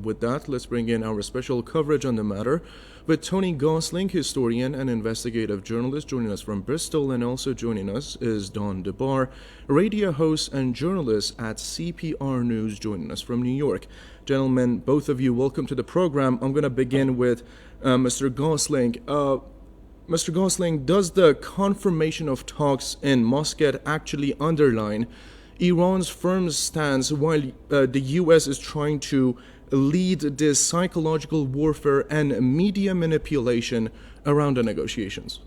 With that, let's bring in our special coverage on the matter with Tony Gosling, historian and investigative journalist, joining us from Bristol, and also joining us is DeBar, radio host and journalist at CPR News, joining us from New York. Gentlemen, both of you, welcome to the program. I'm going to begin with Mr. Gosling. Mr. Gosling, does the confirmation of talks in Muscat actually underline Iran's firm stance while the U.S. is trying to lead this psychological warfare and media manipulation around the negotiations?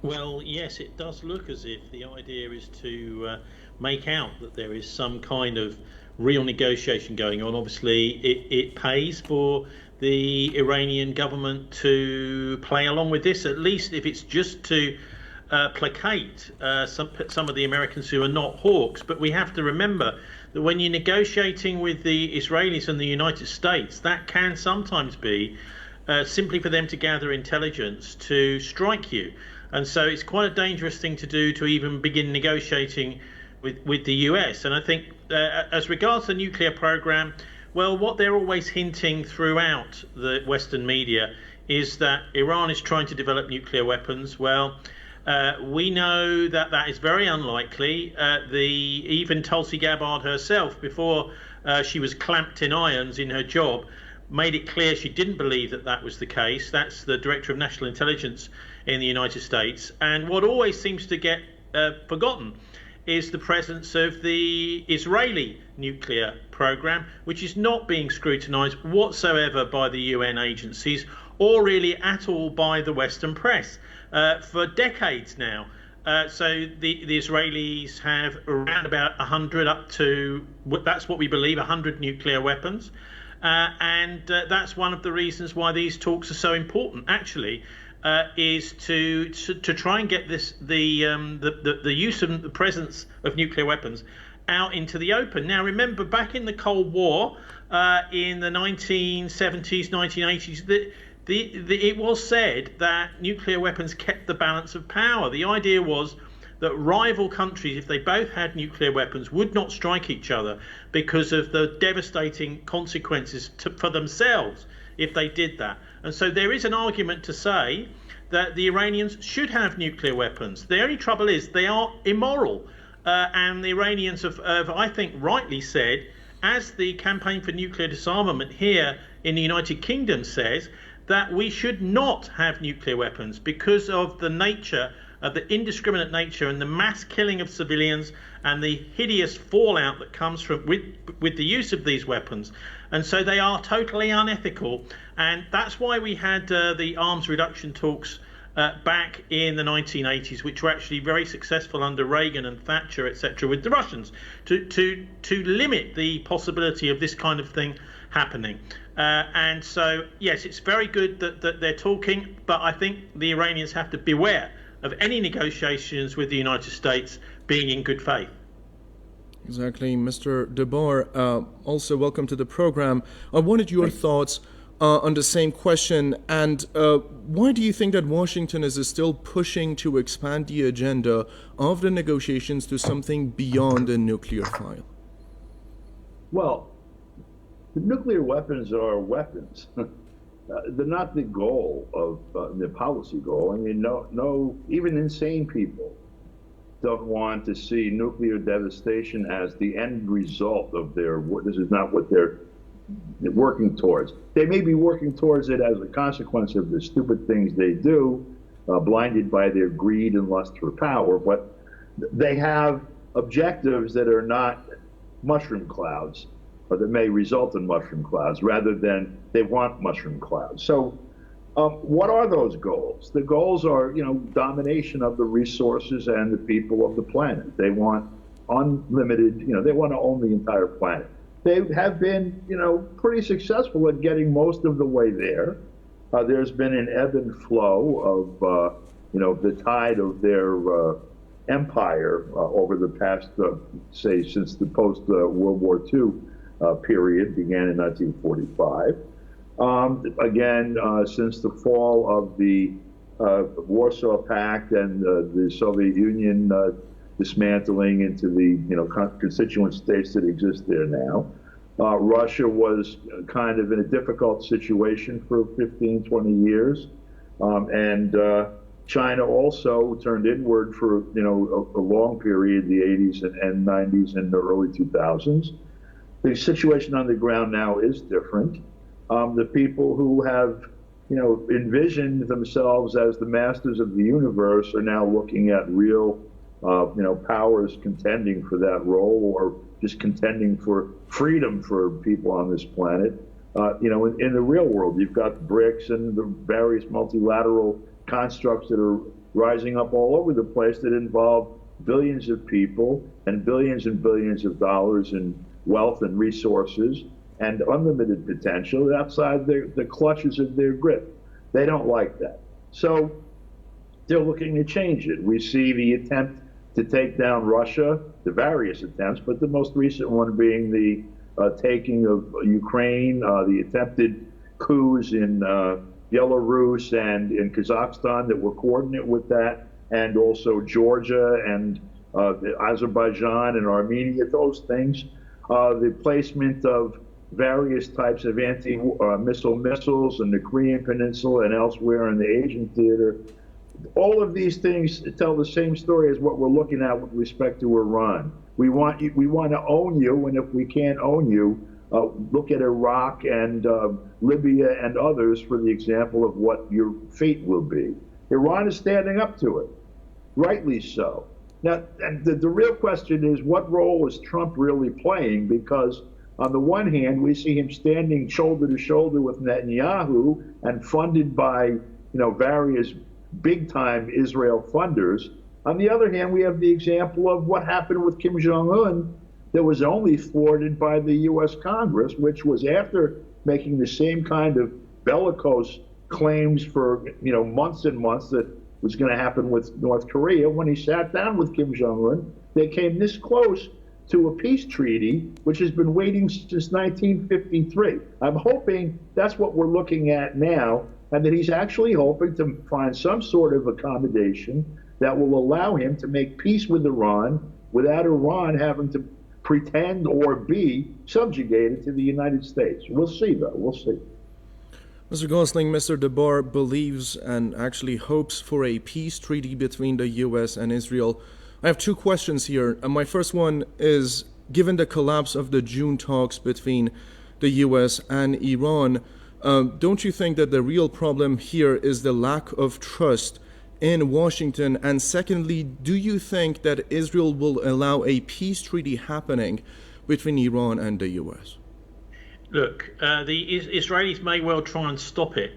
Well, yes, it does look as if the idea is to make out that there is some kind of real negotiation going on. Obviously, it pays for the Iranian government to play along with this, at least if it's just to placate some of the Americans who are not hawks. But we have to remember that when you're negotiating with the Israelis and the United States, that can sometimes be simply for them to gather intelligence to strike you. And so it's quite a dangerous thing to do, to even begin negotiating with the US. And I think as regards the nuclear program, well, what they're always hinting throughout the Western media is that Iran is trying to develop nuclear weapons. Well, we know that that is very unlikely. Even Tulsi Gabbard herself, before she was clamped in irons in her job, made it clear she didn't believe that that was the case. That's the Director of National Intelligence in the United States. And what always seems to get forgotten is the presence of the Israeli nuclear program, which is not being scrutinized whatsoever by the UN agencies or really at all by the Western press for decades now. So the Israelis have around about 100 up to, that's what we believe, 100 nuclear weapons. And that's one of the reasons why these talks are so important, actually, is to try and get the use of the presence of nuclear weapons out into the open. Now, remember, back in the Cold War, in the 1970s, 1980s, it was said that nuclear weapons kept the balance of power. The idea was that rival countries, if they both had nuclear weapons, would not strike each other because of the devastating consequences for themselves if they did that. And so there is an argument to say that the Iranians should have nuclear weapons. The only trouble is they are immoral. And the Iranians have, I think, rightly said, as the Campaign for Nuclear Disarmament here in the United Kingdom says, that we should not have nuclear weapons because of the nature of the indiscriminate nature and the mass killing of civilians and the hideous fallout that comes from with the use of these weapons. And so they are totally unethical. And that's why we had the arms reduction talks back in the 1980s, which were actually very successful under Reagan and Thatcher, etc., with the Russians, to limit the possibility of this kind of thing happening. And so, yes, it's very good that they're talking, but I think the Iranians have to beware of any negotiations with the United States being in good faith. Exactly. Mr. DeBar, also welcome to the program. I wanted your thoughts on the same question, and why do you think that Washington is still pushing to expand the agenda of the negotiations to something beyond a nuclear file? Well, the nuclear weapons are weapons. They're not the goal of the policy goal. I mean, no, even insane people don't want to see nuclear devastation as the end result of their work. This is not what they're working towards. They may be working towards it as a consequence of the stupid things they do, blinded by their greed and lust for power, but they have objectives that are not mushroom clouds, or that may result in mushroom clouds, rather than they want mushroom clouds. So what are those goals? The goals are, domination of the resources and the people of the planet. They want unlimited, they want to own the entire planet. They have been, pretty successful at getting most of the way there. There's been an ebb and flow of, the tide of their empire over the past, say, since the post-World War II period began in 1945. Again, since the fall of the Warsaw Pact and the Soviet Union dismantling into the constituent states that exist there now, Russia was kind of in a difficult situation for 15, 20 years. And China also turned inward for, a long period, the 80s and 90s and the early 2000s. The situation on the ground now is different. The people who have, envisioned themselves as the masters of the universe are now looking at real, powers contending for that role, or just contending for freedom for people on this planet. In the real world, you've got BRICS and the various multilateral constructs that are rising up all over the place that involve billions of people and billions of dollars in wealth and resources and unlimited potential outside the clutches of their grip. They don't like that. So they're looking to change it. We see the attempt to take down Russia, the various attempts, but the most recent one being the taking of Ukraine, the attempted coups in Belarus and in Kazakhstan that were coordinate with that, and also Georgia and Azerbaijan and Armenia, those things. The placement of various types of anti-missile missiles in the Korean Peninsula and elsewhere in the Asian theater. All of these things tell the same story as what we're looking at with respect to Iran. We want to own you, and if we can't own you, look at Iraq and Libya and others for the example of what your fate will be. Iran is standing up to it, rightly so. Now, and the real question is, what role is Trump really playing? Because on the one hand, we see him standing shoulder to shoulder with Netanyahu and funded by, various big-time Israel funders. On the other hand, we have the example of what happened with Kim Jong-un that was only thwarted by the U.S. Congress, which was after making the same kind of bellicose claims for, months and months that was going to happen with North Korea. When he sat down with Kim Jong-un, they came this close to a peace treaty, which has been waiting since 1953. I'm hoping that's what we're looking at now, and that he's actually hoping to find some sort of accommodation that will allow him to make peace with Iran without Iran having to pretend or be subjugated to the United States. We'll see, though. We'll see. Mr. Gosling, Mr. DeBar believes and actually hopes for a peace treaty between the U.S. and Israel. I have two questions here. My first one is, given the collapse of the June talks between the U.S. and Iran, don't you think that the real problem here is the lack of trust in Washington? And secondly, do you think that Israel will allow a peace treaty happening between Iran and the U.S.? Look, the Israelis may well try and stop it,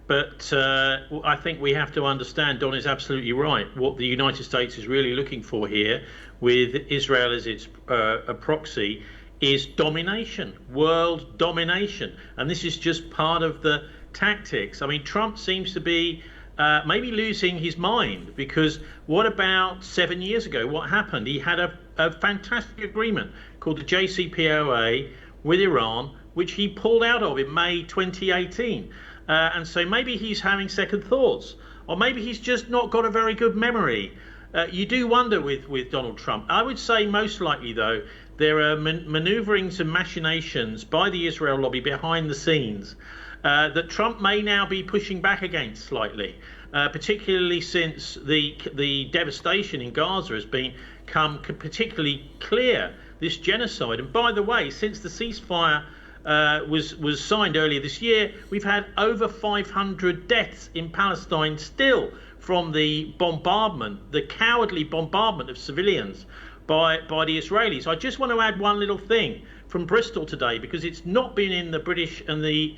but I think we have to understand, Don is absolutely right, what the United States is really looking for here with Israel as its a proxy is domination, world domination. And this is just part of the tactics. I mean, Trump seems to be maybe losing his mind, because what about 7 years ago? What happened? He had a fantastic agreement called the JCPOA with Iran, which he pulled out of in May 2018. And so maybe he's having second thoughts, or maybe he's just not got a very good memory. You do wonder with Donald Trump. I would say most likely, though, there are maneuverings and machinations by the Israel lobby behind the scenes that Trump may now be pushing back against slightly, particularly since the devastation in Gaza has become particularly clear, this genocide. And by the way, since the ceasefire was signed earlier this year, we've had over 500 deaths in Palestine still from the bombardment, the cowardly bombardment of civilians by the Israelis. I just want to add one little thing from Bristol today, because it's not been in the British and the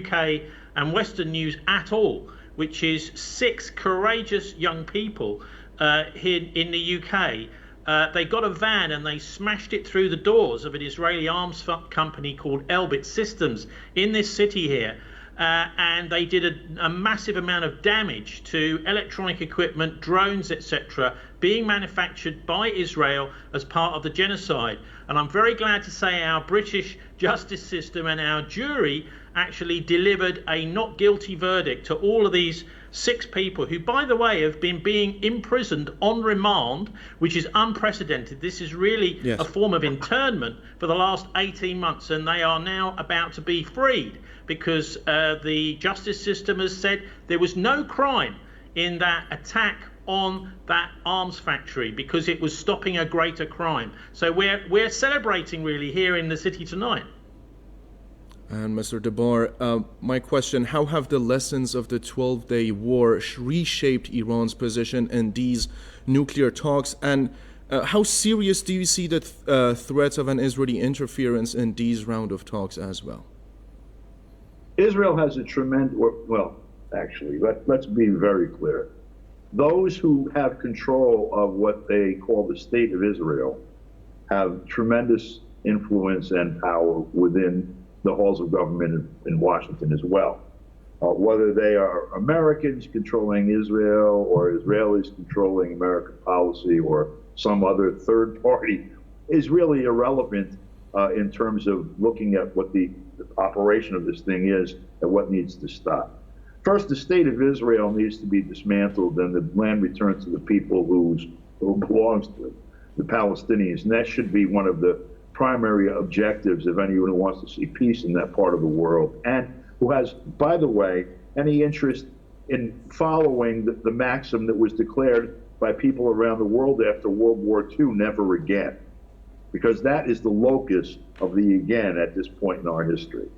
UK and Western news at all, which is 6 courageous young people here in the UK. They got a van and they smashed it through the doors of an Israeli arms company called Elbit Systems in this city here. And they did a massive amount of damage to electronic equipment, drones, etc., being manufactured by Israel as part of the genocide. And I'm very glad to say our British justice system and our jury actually delivered a not guilty verdict to all of these 6 people who, by the way, have been being imprisoned on remand, which is unprecedented. This is really Yes. a form of internment for the last 18 months, and they are now about to be freed because the justice system has said there was no crime in that attack on that arms factory because it was stopping a greater crime. So we're celebrating really here in the city tonight. And Mr. DeBar, my question, how have the lessons of the 12-day war reshaped Iran's position in these nuclear talks? And how serious do you see the threat of an Israeli interference in these round of talks as well? Israel has a tremendous, well, actually, let's be very clear. Those who have control of what they call the state of Israel have tremendous influence and power within the halls of government in Washington as well. Whether they are Americans controlling Israel or Israelis controlling American policy or some other third party is really irrelevant in terms of looking at what the operation of this thing is and what needs to stop. First, the state of Israel needs to be dismantled and the land returned to the people who belongs to it, the Palestinians. And that should be one of the primary objectives of anyone who wants to see peace in that part of the world and who has, by the way, any interest in following the maxim that was declared by people around the world after World War II, never again, because that is the locus of the again at this point in our history.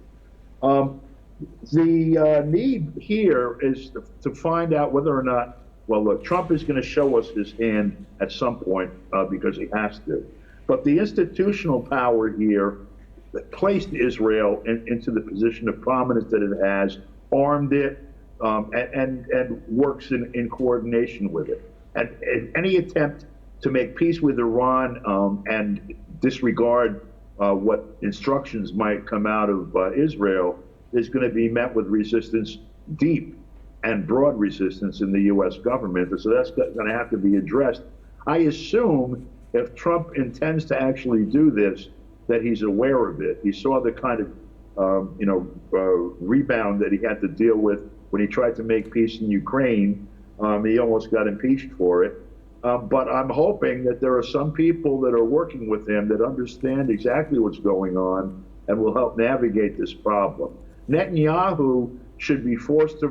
The need here is to find out whether or not, well, look, Trump is going to show us his hand at some point because he has to. But the institutional power here that placed Israel into the position of prominence that it has, armed it, and works in coordination with it. And any attempt to make peace with Iran and disregard what instructions might come out of Israel is going to be met with resistance, deep and broad resistance in the U.S. government. So that's going to have to be addressed. I assume if Trump intends to actually do this, that he's aware of it. He saw the kind of rebound that he had to deal with when he tried to make peace in Ukraine. He almost got impeached for it. But I'm hoping that there are some people that are working with him that understand exactly what's going on and will help navigate this problem. Netanyahu should be forced to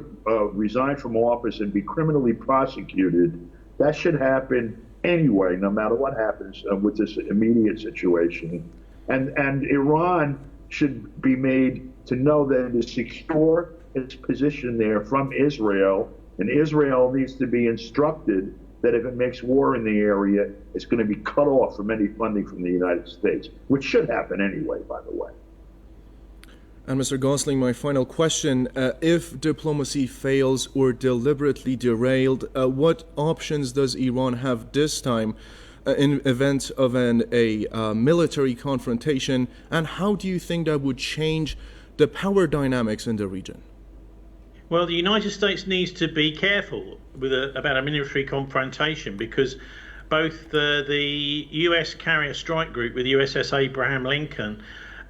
resign from office and be criminally prosecuted. That should happen anyway, no matter what happens with this immediate situation. And Iran should be made to know that it is secure its position there from Israel, and Israel needs to be instructed that if it makes war in the area, it's going to be cut off from any funding from the United States, which should happen anyway, by the way. And Mr. Gosling, my final question, if diplomacy fails or deliberately derailed, what options does Iran have this time in event of a military confrontation, and how do you think that would change the power dynamics in the region? Well, the United States needs to be careful about a military confrontation because both the U.S. carrier strike group with USS Abraham Lincoln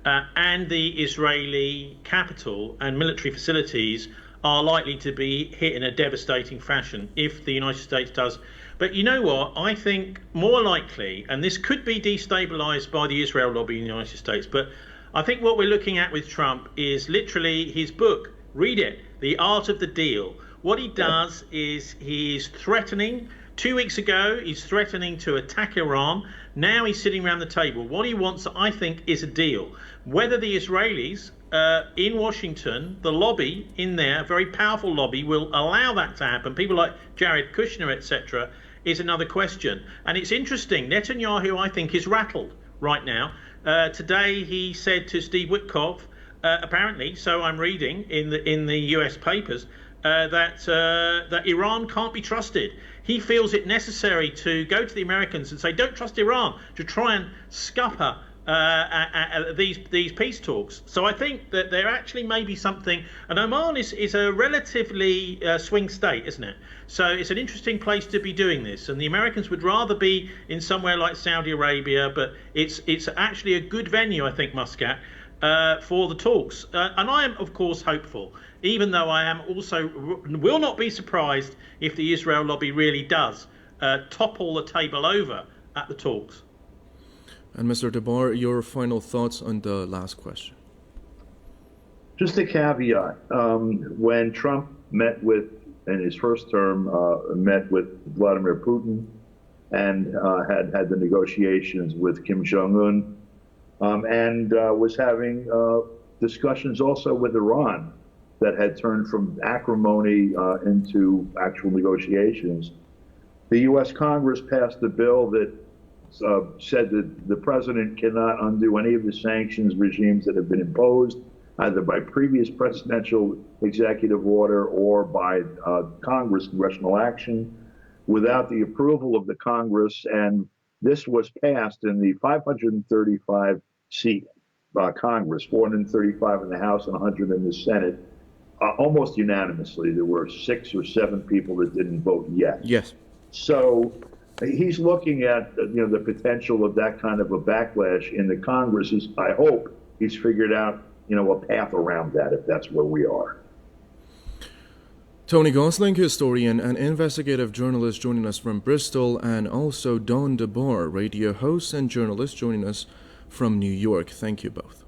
and the Israeli capital and military facilities are likely to be hit in a devastating fashion if the United States does. But you know what? I think more likely, and this could be destabilized by the Israel lobby in the United States, but I think what we're looking at with Trump is literally his book. Read it, The Art of the Deal. What he does is he's threatening. 2 weeks ago, he's threatening to attack Iran. Now he's sitting around the table. What he wants, I think, is a deal. Whether the Israelis in Washington, the lobby in there, a very powerful lobby, will allow that to happen, people like Jared Kushner, etc., is another question. And it's interesting, Netanyahu, I think, is rattled right now. Today he said to Steve Witkoff, apparently, so I'm reading in the US papers, that Iran can't be trusted. He feels it necessary to go to the Americans and say, don't trust Iran, to try and scupper these peace talks. So I think that there actually may be something. And Oman is a relatively swing state, isn't it? So it's an interesting place to be doing this. And the Americans would rather be in somewhere like Saudi Arabia, but it's actually a good venue, I think, Muscat, for the talks. And I am, of course, hopeful, even though I am also will not be surprised if the Israel lobby really does topple the table over at the talks. And Mr. DeBar, your final thoughts on the last question. Just a caveat. When Trump met in his first term, met with Vladimir Putin and had the negotiations with Kim Jong-un, and was having discussions also with Iran that had turned from acrimony into actual negotiations. The U.S. Congress passed a bill that said that the president cannot undo any of the sanctions regimes that have been imposed, either by previous presidential executive order or by congressional action, without the approval of the Congress. And this was passed in the 535-seat Congress, 435 in the House and 100 in the Senate, almost unanimously. There were 6 or 7 people that didn't vote yet. Yes. So he's looking at the potential of that kind of a backlash in the Congress. I hope he's figured out a path around that, if that's where we are. Tony Gosling, historian and investigative journalist, joining us from Bristol, and also Don DeBar, radio host and journalist, joining us from New York. Thank you both.